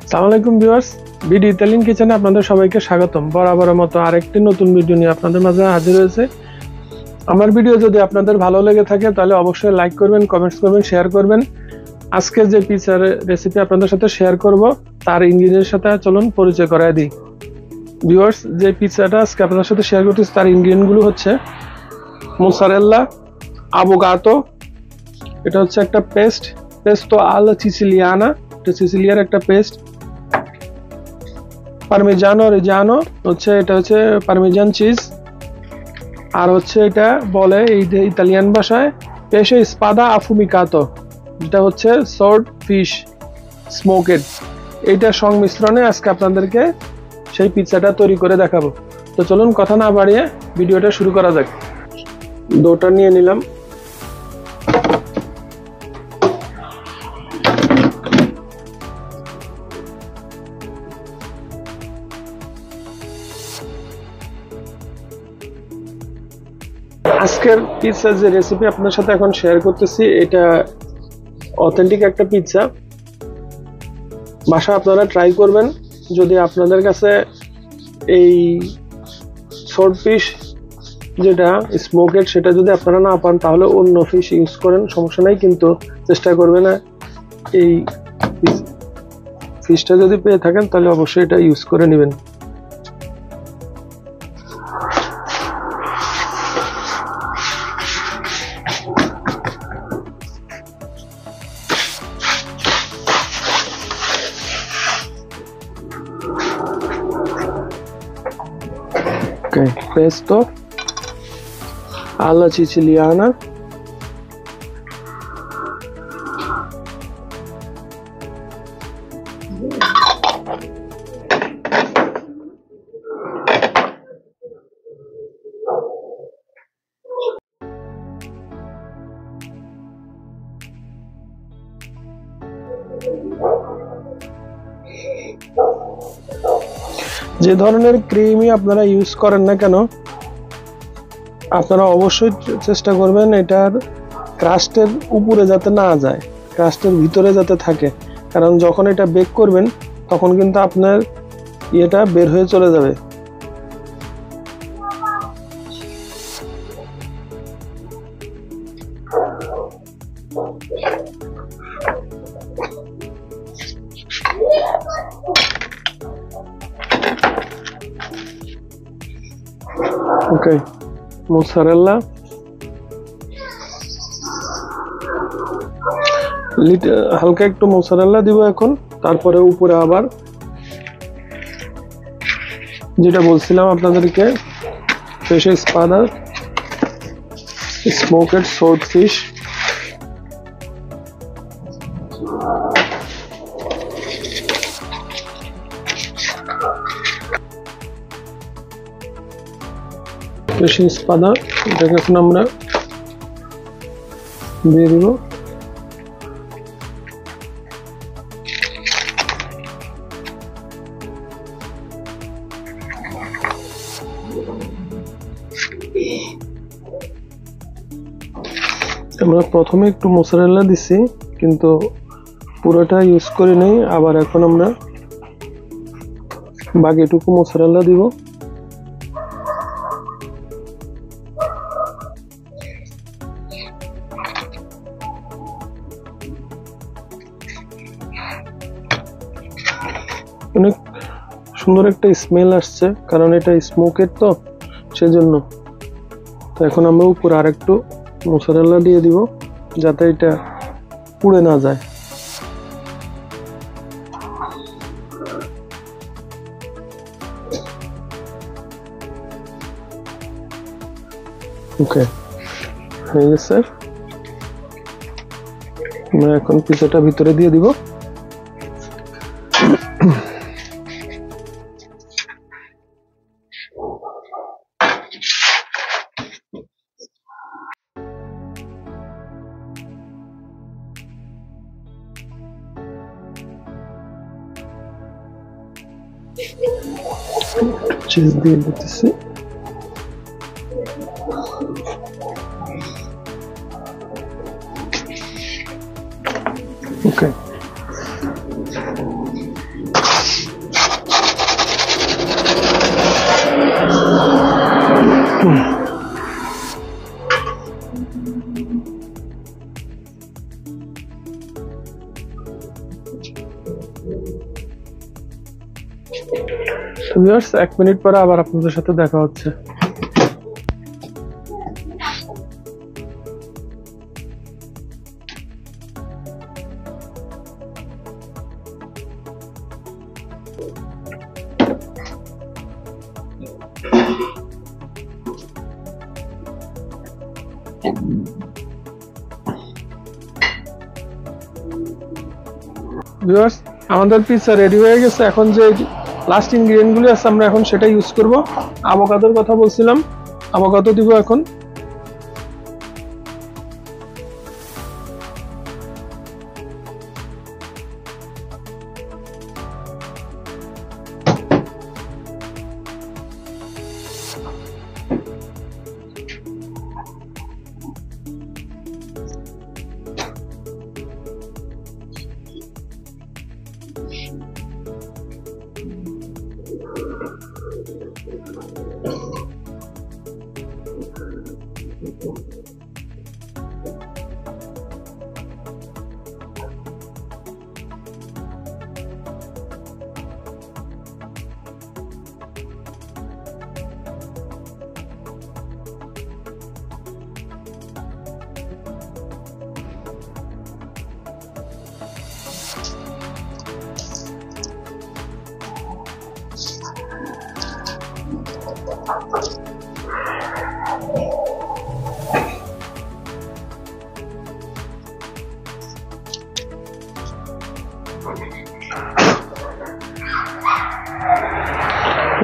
আসসালামু আলাইকুম viewers, BD Italian কিচেনে আপনাদের সবাইকে স্বাগতম। বরাবরের মতো আরেকটি নতুন ভিডিও নিয়ে আপনাদের মাঝে হাজির হয়েছে। আমার ভিডিও যদি আপনাদের ভালো লেগে থাকে তাহলে অবশ্যই লাইক করবেন, কমেন্টস করবেন, শেয়ার করবেন। আজকে যে পিৎজার রেসিপি আপনাদের সাথে শেয়ার করব তার ইনগ্রিডিয়েন্টের সাথে চলুন পরিচয় করায় দিই। ভিউয়ার্স, যে পিৎজাটা আজকে আপনাদের সাথে শেয়ার করতেছি তার ইনগ্রিডিয়েন্টগুলো হচ্ছে মোজারেলা, আভোকাডো, এটা হচ্ছে একটা পেস্টো আল সিসিলিয়ানা, এটা সিসিলিয়ার একটা পেস্ট। পারমিজানো রিজানো হচ্ছে, এটা হচ্ছে পারমিজান চিজ। আর হচ্ছে এটা বলে এই যে ইতালিয়ান ভাষায় পেশে স্পাদা আফুমিকাতো, যেটা হচ্ছে সল্ট ফিশ স্মোকেড। এইটার সংমিশ্রণে আজকে আপনাদেরকে সেই পিৎজাটা তৈরি করে দেখাবো। তো চলুন কথা না বাড়িয়ে ভিডিওটা শুরু করা যাক। ডোটা নিয়ে নিলাম। আজকের পিৎজার যে রেসিপি আপনার সাথে এখন শেয়ার করতেছি এটা অথেন্টিক একটা পিৎজা। বাসা আপনারা ট্রাই করবেন। যদি আপনাদের কাছে এই শর্ট ফিশ যেটা স্মোকেড সেটা যদি আপনারা না পান তাহলে অন্য ফিশ ইউজ করেন, সমস্যা নাই, কিন্তু চেষ্টা করবেন না এই ফিশটা যদি পেয়ে থাকেন তাহলে অবশ্যই এটা ইউজ করে নেবেন। Pesto alla siciliana, যে ধরনের ক্রিমই আপনারা ইউজ করেন না কেন আপনারা অবশ্যই চেষ্টা করবেন এটার ক্রাস্টের উপরে যাতে না যায়, ক্রাস্টের ভিতরে যাতে থাকে, কারণ যখন এটা বেক করবেন তখন কিন্তু আপনার ইয়েটা বের হয়ে চলে যাবে। ওকে, মোজারেলা হালকা একটু মোজারেলা দিব এখন। তারপরে উপরে আবার যেটা বলছিলাম আপনাদেরকে পেশে স্পাদা স্মোকেড সল্ট ফিশ, পেশে স্পাদা, এটাকে এখন আমরা দিয়ে দিব। আমরা প্রথমে একটু মোজারেলা দিছি কিন্তু পুরোটা ইউজ করি নাই, আবার এখন আমরা বাকিটুকু মোজারেলা দিব। অনেক সুন্দর একটা স্মেল আসছে কারণ এটা স্মোকেড তো সেজন্য। তো এখন আমরা উপরে আরেকটু মোজারেলা দিয়ে দিব যাতে এটা পুড়ে না যায়। ওকে, হয়ে গেছে। আমরা এখন পিৎজাটা ভিতরে দিয়ে দিব। চিজ দিয়ে দিতেছি। ওকে, ভিউয়ার্স 1 মিনিট পরে আবার আপনাদের সাথে দেখা হচ্ছে। ভিউয়ার্স আমাদের পিৎজা রেডি হয়ে গেছে। এখন যে লাস্ট ইনগ্রেডিয়েন্ট গুলো আছে আমরা এখন সেটা ইউজ করব। আভোকাডোর কথা বলছিলাম, আভোকাডো দিব এখন।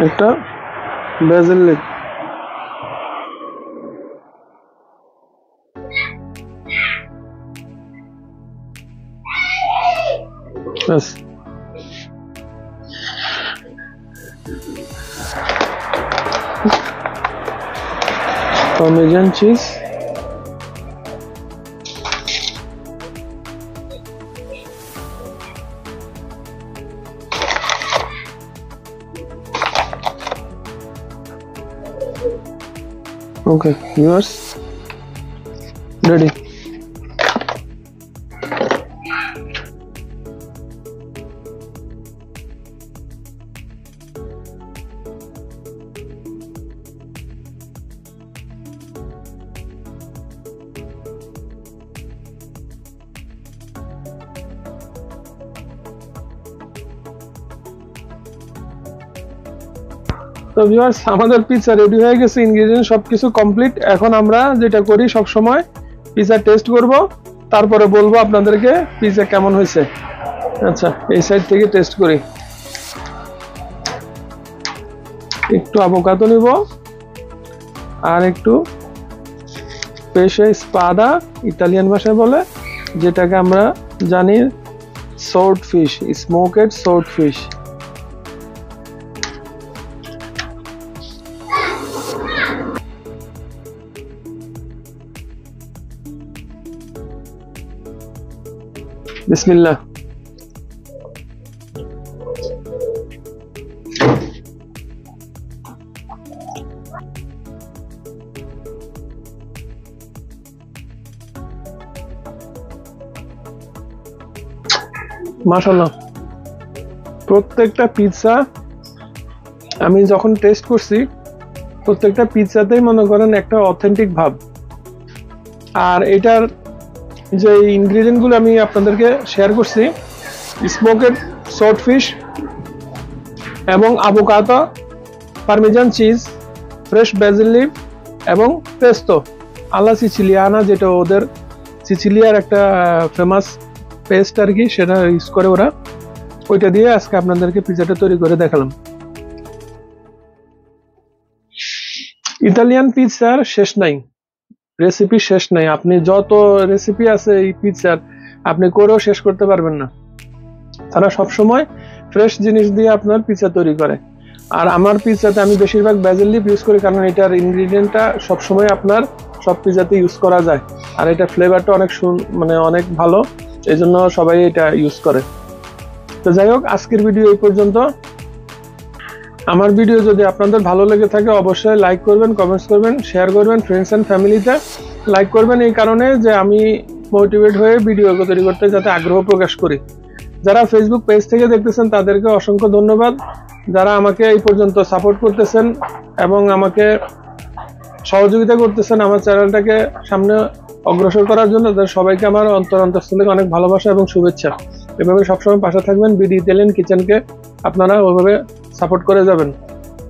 একটা বেজেল লিপ, বাস। পারমেজান চিজ, okay viewers, ready. তো ভিউয়ার্স আমাদের পিৎজা রেডি হয়ে গেছে, ইনগ্রেডিয়েন্ট সবকিছু কমপ্লিট। এখন আমরা যেটা করি সব সময় পিৎজা টেস্ট করব, তারপরে বলবো আপনাদেরকে পিৎজা কেমন হয়েছে। আচ্ছা এই সাইড থেকে টেস্ট করি। একটু আভোকাডো নিব আর একটু পেশে স্পাদা ইতালিয়ান ভাষায় বলে, যেটাকে আমরা জানি সল্ট ফিশ, স্মোকেড সল্ট ফিশ। বিসমিল্লাহ। মাশাআল্লাহ, প্রত্যেকটা পিৎজা আমি যখন টেস্ট করছি প্রত্যেকটা পিৎজাতেই মনে করেন একটা অথেন্টিক ভাব। আর এটার যে ইনগ্রেডিয়েন্ট গুলো আমি আপনাদেরকে শেয়ার করছি, স্মোকেড সল্ট ফিশ এবং avocado, পারমেজান cheese, fresh basil leave এবং পেস্তো আলা সিচিলিয়ানা, যেটা ওদের সিচিলিয়ার একটা ফেমাস পেস্ট আর কি, সেটা ইউজ করে ওরা। ওইটা দিয়ে আজকে আপনাদেরকে পিৎজাটা তৈরি করে দেখালাম। ইতালিয়ান পিৎজার শেষ নাই, রেসিপি শেষ নাই। আপনি যত রেসিপি আছে এই পিৎজার আপনি করেও শেষ করতে পারবেন না। তারা সবসময় ফ্রেশ জিনিস দিয়ে আপনার পিৎজা তৈরি করে। আর আমার পিৎজাতে আমি বেশিরভাগ বেসিল লিভ ইউজ করি, কারণ এটার ইনগ্রেডিয়েন্টটা সবসময় আপনার সব পিৎজাতে ইউজ করা যায়। আর এটা ফ্লেভারটা অনেক অনেক ভালো, এই জন্য সবাই এটা ইউজ করে। তো যাই হোক, আজকের ভিডিও এই পর্যন্ত। আমার ভিডিও যদি আপনাদের ভালো লেগে থাকে অবশ্যই লাইক করবেন, কমেন্টস করবেন, শেয়ার করবেন ফ্রেন্ডস অ্যান্ড ফ্যামিলিতে। লাইক করবেন এই কারণে যে আমি মোটিভেট হয়ে ভিডিও তৈরি করতে যাতে আগ্রহ প্রকাশ করি। যারা ফেসবুক পেজ থেকে দেখতেছেন তাদেরকে অসংখ্য ধন্যবাদ। যারা আমাকে এই পর্যন্ত সাপোর্ট করতেছেন এবং আমাকে সহযোগিতা করতেছেন আমার চ্যানেলটাকে সামনে অগ্রসর করার জন্য, তাদের সবাইকে আমার অন্তঃস্থল থেকে অনেক ভালোবাসা এবং শুভেচ্ছা। এভাবে সবসময় পাশে থাকবেন। বিডি ইতালিয়ান কিচেনকে আপনারা ওইভাবে সাপোর্ট করে যাবেন।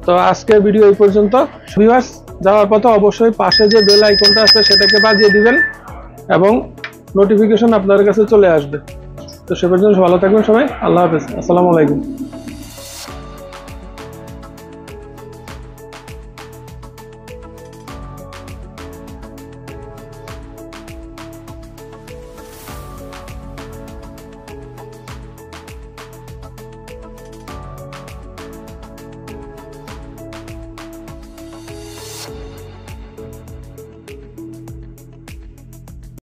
তো আজকের ভিডিও এই পর্যন্ত। ভিউয়ার্স, যাওয়ার পথে অবশ্যই পাশে যে বেল আইকনটা আছে সেটাকে বাজিয়ে দিবেন এবং নোটিফিকেশন আপনাদের কাছে চলে আসবে। তো সে পর্যন্ত ভালো থাকবেন সবাই। আল্লাহ হাফেজ। আসসালামু আলাইকুম।